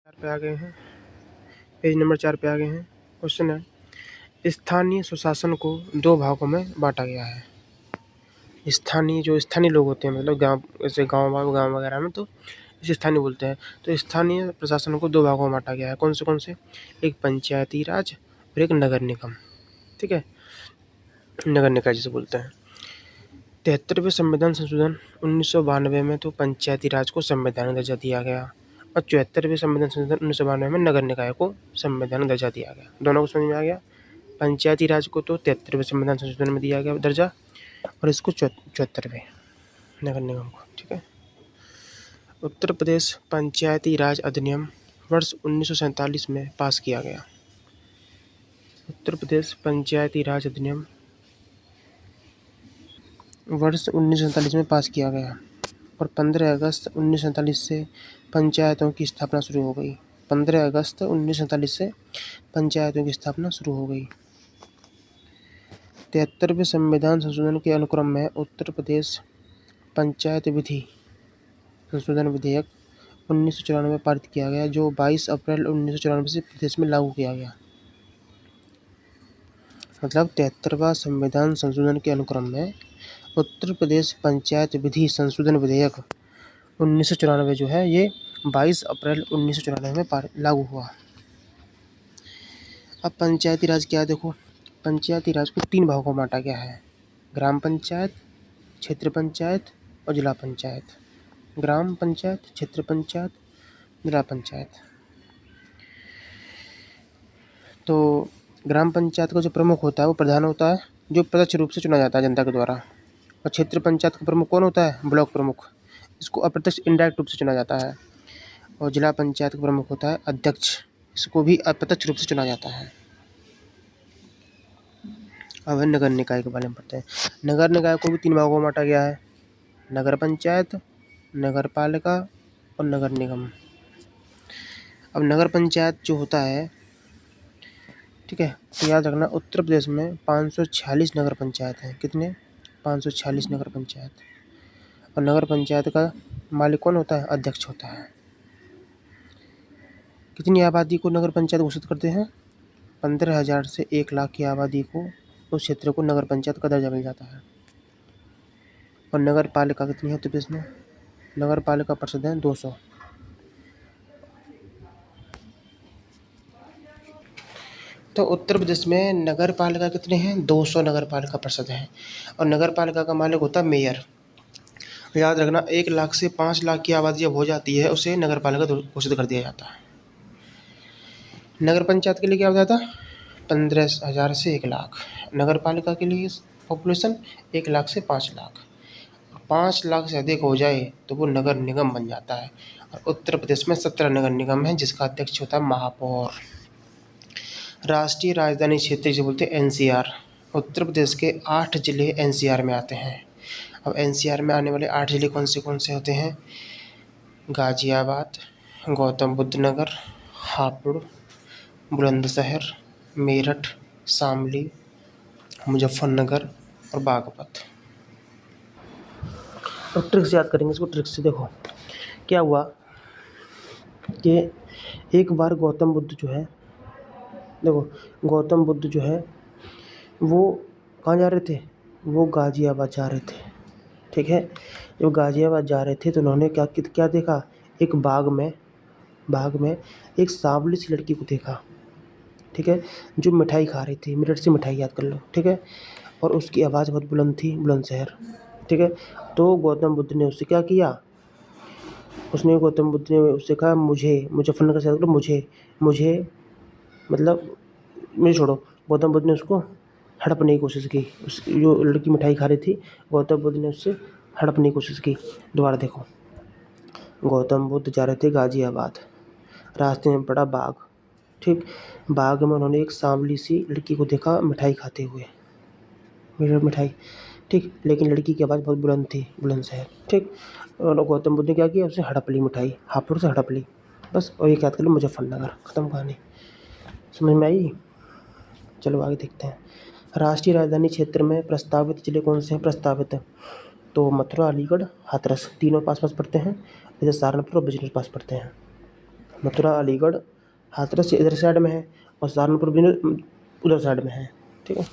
पे आ गए हैं। पेज नंबर 4 पे आ गए हैं। क्वेश्चन है, स्थानीय स्वशासन को 2 भागों में बांटा गया है। स्थानीय लोग होते हैं, मतलब गाँव, जैसे गाँव वगैरह में तो इसे स्थानीय बोलते हैं। तो स्थानीय प्रशासन को 2 भागों में बांटा गया है। कौन से? एक पंचायती राज और एक नगर निगम। ठीक है, नगर निकाय जिसे बोलते हैं। 73वें संविधान संशोधन 1992 में तो पंचायती राज को संवैधानिक दर्जा दिया गया और 74वें संविधान संशोधन 1992 में नगर निकाय को संवैधानिक दर्जा दिया गया। दोनों को समझ में आ गया। पंचायती राज को तो 73वें संविधान संशोधन में दिया गया दर्जा और इसको 74वें नगर निगम को। ठीक है। उत्तर प्रदेश पंचायती राज अधिनियम वर्ष 1947 में पास किया गया। उत्तर प्रदेश पंचायती राज अधिनियम वर्ष 1947 में पास किया गया और 15 अगस्त 1947 से पंचायतों की स्थापना शुरू हो गई। 15 अगस्त 1947 से पंचायतों की स्थापना शुरू हो गई। 73वें संविधान संशोधन के अनुक्रम में उत्तर प्रदेश पंचायत विधि संशोधन विधेयक 1994 में पारित किया गया, जो 22 अप्रैल 1994 से प्रदेश में लागू किया गया। मतलब 73वां संविधान संशोधन के अनुक्रम में उत्तर प्रदेश पंचायत विधि संशोधन विधेयक 1994 जो है ये 22 अप्रैल 1994 में लागू हुआ। अब पंचायती राज क्या है, देखो। पंचायती राज को 3 भागों में बांटा गया है, ग्राम पंचायत, क्षेत्र पंचायत और जिला पंचायत। ग्राम पंचायत, क्षेत्र पंचायत, जिला पंचायत। तो ग्राम पंचायत का जो प्रमुख होता है वो प्रधान होता है, जो प्रत्यक्ष रूप से चुना जाता है जनता के द्वारा। और क्षेत्र पंचायत का प्रमुख कौन होता है? ब्लॉक प्रमुख। इसको अप्रत्यक्ष इनडायरेक्ट रूप से चुना जाता है। और जिला पंचायत का प्रमुख होता है अध्यक्ष, इसको भी अप्रत्यक्ष रूप से चुना जाता है। अब नगर निकाय के बारे में पढ़ते हैं। नगर निकाय को भी 3 भागों में बांटा गया है, नगर पंचायत, नगर पालिका और नगर निगम। अब नगर पंचायत जो होता है, ठीक है, तो याद रखना उत्तर प्रदेश में 546 नगर पंचायत हैं। कितने? 546 नगर पंचायत। और नगर पंचायत का मालिक कौन होता है? अध्यक्ष होता है। कितनी आबादी को नगर पंचायत घोषित करते हैं? 15,000 से 1 लाख की आबादी को उस क्षेत्र को नगर पंचायत का दर्जा मिल जाता है। और नगर पालिका कितनी है उत्तर प्रदेश में? नगर पालिका परिषद है 200। तो उत्तर प्रदेश में नगर पालिका कितने हैं? 200 नगर पालिका परिषद हैं। और नगर पालिका का मालिक होता है मेयर। याद रखना 1 लाख से 5 लाख की आबादी जब हो जाती है उसे नगर पालिका घोषित कर दिया जाता है। नगर पंचायत के लिए क्या बताया था? 15,000 से 1 लाख। नगर पालिका के लिए पॉपुलेशन 1 लाख से 5 लाख। 5 लाख से अधिक हो जाए तो वो नगर निगम बन जाता है। और उत्तर प्रदेश में 17 नगर निगम है, जिसका अध्यक्ष होता है महापौर। राष्ट्रीय राजधानी क्षेत्र जिसे बोलते हैं NCR। उत्तर प्रदेश के 8 जिले NCR में आते हैं। अब NCR में आने वाले 8 जिले कौन से होते हैं? गाजियाबाद, गौतम बुद्ध नगर, हापुड़, बुलंदशहर, मेरठ, शामली, मुजफ्फरनगर और बागपत। और ट्रिक से याद करेंगे इसको। ट्रिक से देखो क्या हुआ कि एक बार गौतम बुद्ध जो है, देखो गौतम बुद्ध जो है वो कहाँ जा रहे थे? वो गाजियाबाद जा रहे थे। ठीक है, जब गाजियाबाद जा रहे थे तो उन्होंने क्या देखा? एक बाग में एक सांवली सी लड़की को देखा। ठीक है, जो मिठाई खा रही थी, मिनट से मिठाई याद कर लो। ठीक है, और उसकी आवाज़ बहुत बुलंद थी, बुलंदशहर। ठीक है, तो गौतम बुद्ध ने उससे क्या किया? गौतम बुद्ध ने उससे कहा मुझे मुजफ्फरनगर से याद करो, मुझे मतलब मुझे छोड़ो। गौतम बुद्ध ने उसको हड़पने की कोशिश की। उस जो लड़की मिठाई खा रही थी, गौतम बुद्ध ने उससे हड़पने की कोशिश की। दोबारा देखो, गौतम बुद्ध जा रहे थे गाजियाबाद, रास्ते में पड़ा बाग। ठीक, बाग में उन्होंने एक सांवली सी लड़की को देखा मिठाई खाते हुए, मिठाई। ठीक, लेकिन लड़की की आवाज़ बहुत बुलंद थी, बुलंदशहर। ठीक, और गौतम बुद्ध ने क्या किया? उससे हड़प ली मिठाई, हापुड़ से हड़प ली। बस, और ये याद कर लो, मुजफ्फरनगर। खत्म कहानी। समझ में आई? चलो आगे देखते हैं। राष्ट्रीय राजधानी क्षेत्र में प्रस्तावित जिले कौन से हैं? प्रस्तावित तो मथुरा, अलीगढ़, हाथरस, तीनों पास पड़ते हैं। जैसे सहारनपुर और बिजनौर पास पड़ते हैं। मथुरा अलीगढ़ हाथरस इधर साइड में है और सहारनपुर भी उधर साइड में है। ठीक है।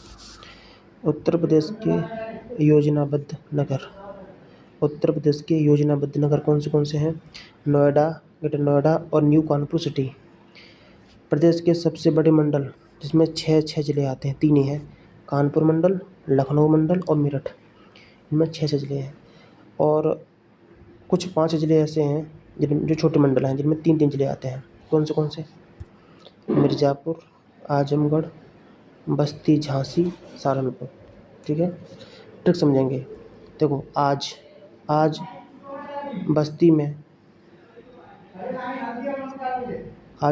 उत्तर प्रदेश के योजनाबद्ध नगर, उत्तर प्रदेश के योजनाबद्ध नगर कौन से हैं? नोएडा, ग्रेटर नोएडा और न्यू कानपुर सिटी। प्रदेश के सबसे बड़े मंडल जिसमें 6 जिले आते हैं, 3 ही हैं, कानपुर मंडल, लखनऊ मंडल और मेरठ। इनमें 6 जिले हैं और कुछ 5 जिले ऐसे हैं जिनमें जो छोटे मंडल हैं जिनमें 3 जिले आते हैं। कौन से? मिर्ज़ापुर, आजमगढ़, बस्ती, झांसी, सहारनपुर। ठीक है, ट्रिक समझेंगे। देखो आज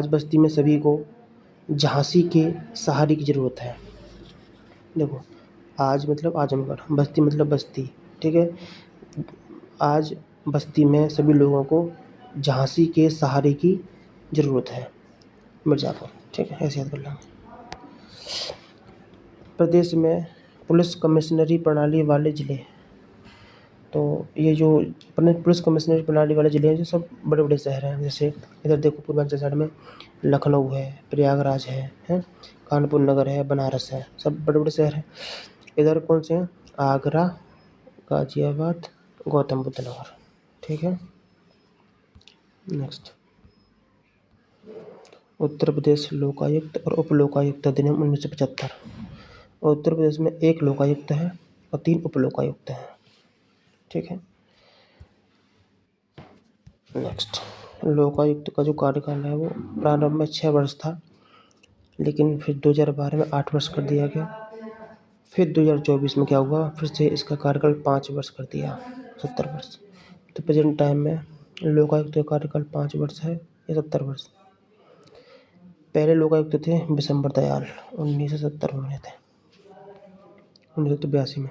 बस्ती में सभी को झांसी के सहारे की ज़रूरत है। देखो आज मतलब आजमगढ़, बस्ती मतलब बस्ती। ठीक है, आज बस्ती में सभी लोगों को झांसी के सहारे की ज़रूरत है, मिर्ज़ापुर। ठीक है, ऐसे याद कर लेंगे। प्रदेश में पुलिस कमिश्नरी प्रणाली वाले ज़िले, तो ये जो पुलिस कमिश्नरी प्रणाली वाले ज़िले हैं जो सब बड़े बड़े शहर हैं। जैसे इधर देखो पूर्वांचल साइड में लखनऊ है, प्रयागराज है, कानपुर नगर है, बनारस है, सब बड़े बड़े शहर हैं। इधर कौन से हैं? आगरा, गाजियाबाद, गौतम बुद्ध नगर। ठीक है, नेक्स्ट। उत्तर प्रदेश लोकायुक्त और उप लोकायुक्त अधिनियम 1975। उत्तर प्रदेश में 1 लोकायुक्त है और 3 उप लोकायुक्त हैं। ठीक है, नेक्स्ट। लोकायुक्त का जो कार्यकाल है वो प्रारंभ में 6 वर्ष था, लेकिन फिर 2012 में 8 वर्ष कर दिया गया। फिर 2024 में क्या हुआ, फिर से इसका कार्यकाल 5 वर्ष कर दिया, 70 वर्ष। तो प्रेजेंट टाइम में लोकायुक्त का कार्यकाल 5 वर्ष है या 70 वर्ष। पहले लोकायुक्त थे बिशंबर दयाल, 1970 में थे, 1982 में।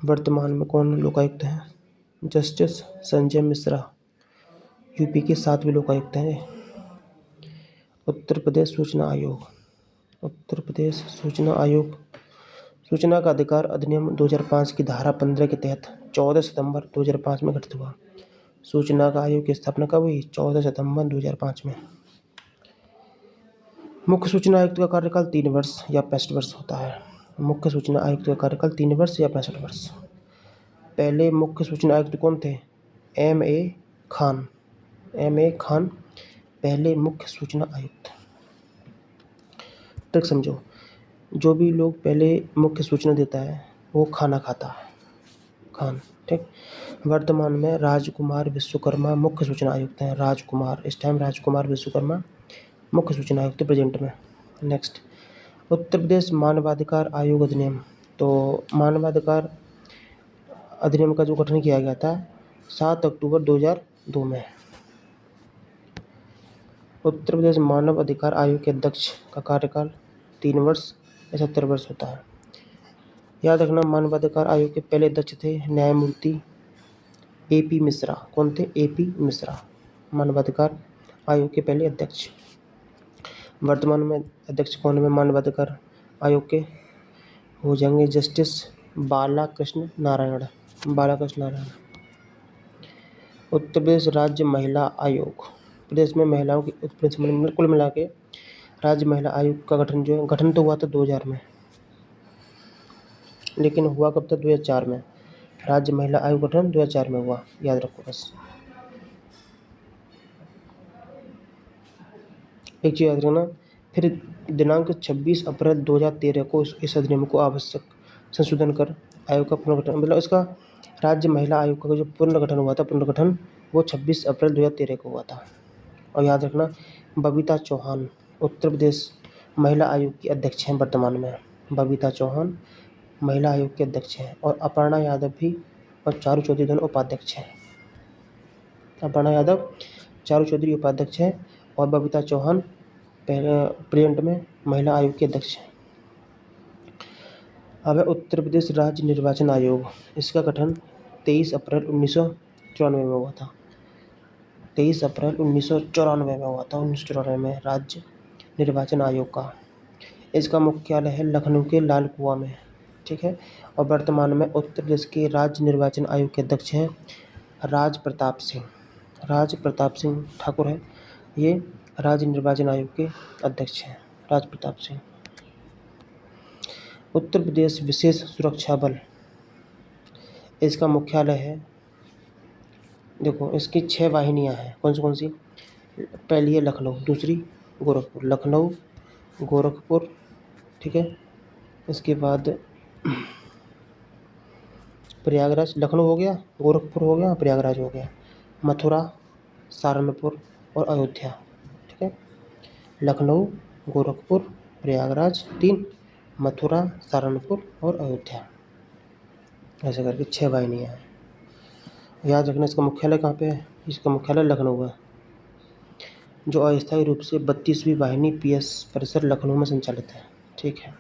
वर्तमान में कौन लोकायुक्त हैं? जस्टिस संजय मिश्रा, यूपी के 7वें लोकायुक्त हैं। उत्तर प्रदेश सूचना आयोग, उत्तर प्रदेश सूचना आयोग सूचना का अधिकार अधिनियम 2005 की धारा 15 के तहत 14 सितंबर 2005 में गठित हुआ। सूचना का आयोग की स्थापना कब हुई? 14 सितंबर 2005 में। मुख्य सूचना आयुक्त का कार्यकाल 3 वर्ष या 65 वर्ष होता है। मुख्य सूचना आयुक्त का कार्यकाल 3 वर्ष या 65 वर्ष। पहले मुख्य सूचना आयुक्त कौन थे? M.A. खान, M.A. खान पहले मुख्य सूचना आयुक्त। ट्रिक समझो, जो भी लोग पहले मुख्य सूचना देता है वो खाना खाता है, खान। ठीक। वर्तमान में राजकुमार विश्वकर्मा मुख्य सूचना आयुक्त हैं। राजकुमार, इस टाइम राजकुमार विश्वकर्मा मुख्य सूचना आयुक्त प्रेजेंट में। नेक्स्ट, उत्तर प्रदेश मानवाधिकार आयोग अधिनियम। तो मानवाधिकार अधिनियम का जो गठन किया गया था 7 अक्टूबर 2002 में। उत्तर प्रदेश मानव अधिकार आयोग के अध्यक्ष का कार्यकाल 3 वर्ष या 70 वर्ष होता है। याद रखना, मानवाधिकार आयोग के पहले अध्यक्ष थे न्यायमूर्ति A.P. मिश्रा। कौन थे? A.P. मिश्रा, मानवाधिकार आयोग के पहले अध्यक्ष। वर्तमान में अध्यक्ष कौन है मानवाधिकार आयोग के? हो जाएंगे जस्टिस बालाकृष्ण नारायण। उत्तर प्रदेश राज्य महिला आयोग, प्रदेश में महिलाओं की उत्पीड़न संबंधी में कुल मिला के राज्य महिला आयोग का गठन तो हुआ था 2000 में, लेकिन हुआ कब तक? 2004 में। राज्य महिला आयोग गठन 2004 में हुआ, याद रखो बस। एक चीज़ याद रखना, फिर दिनांक 26 अप्रैल 2013 को इस अधिनियम को आवश्यक संशोधन कर आयोग का पुनर्गठन, मतलब इसका राज्य महिला आयोग का जो पुनर्गठन हुआ था, पुनर्गठन वो 26 अप्रैल 2013 को हुआ था। और याद रखना, बबीता चौहान उत्तर प्रदेश महिला आयोग की अध्यक्ष हैं वर्तमान में। बबीता चौहान महिला आयोग के अध्यक्ष हैं और अपर्णा यादव भी और चारू चौधरी दोनों उपाध्यक्ष हैं। अपर्णा यादव, चारू चौधरी उपाध्यक्ष हैं और बबीता चौहान प्रेजेंट में महिला आयोग के अध्यक्ष हैं। अब है उत्तर प्रदेश राज्य निर्वाचन आयोग। इसका गठन 23 अप्रैल 1994 में हुआ था। 23 अप्रैल 1994 में हुआ था, 1994 में राज्य निर्वाचन आयोग का। इसका मुख्यालय है लखनऊ के लाल कुआं में। ठीक है, और वर्तमान में उत्तर प्रदेश के राज्य निर्वाचन आयोग के अध्यक्ष हैं राज प्रताप सिंह ठाकुर है ये। राज्य निर्वाचन आयोग के अध्यक्ष हैं राज प्रताप सिंह। उत्तर प्रदेश विशेष सुरक्षा बल, इसका मुख्यालय है, देखो इसकी 6 वाहिनियाँ हैं, कौन सी? पहली है लखनऊ, दूसरी गोरखपुर, लखनऊ, गोरखपुर, ठीक है। इसके बाद प्रयागराज, लखनऊ हो गया, गोरखपुर हो गया, प्रयागराज हो गया, मथुरा, सहारनपुर और अयोध्या, ठीक है। लखनऊ, गोरखपुर, प्रयागराज 3, मथुरा, सहारनपुर और अयोध्या, ऐसे करके 6 वाहिनियाँ हैं। याद रखना इसका मुख्यालय कहाँ पे है, इसका मुख्यालय लखनऊ है। जो अस्थायी रूप से 32वीं वाहिनी PS परिसर लखनऊ में संचालित है, ठीक है।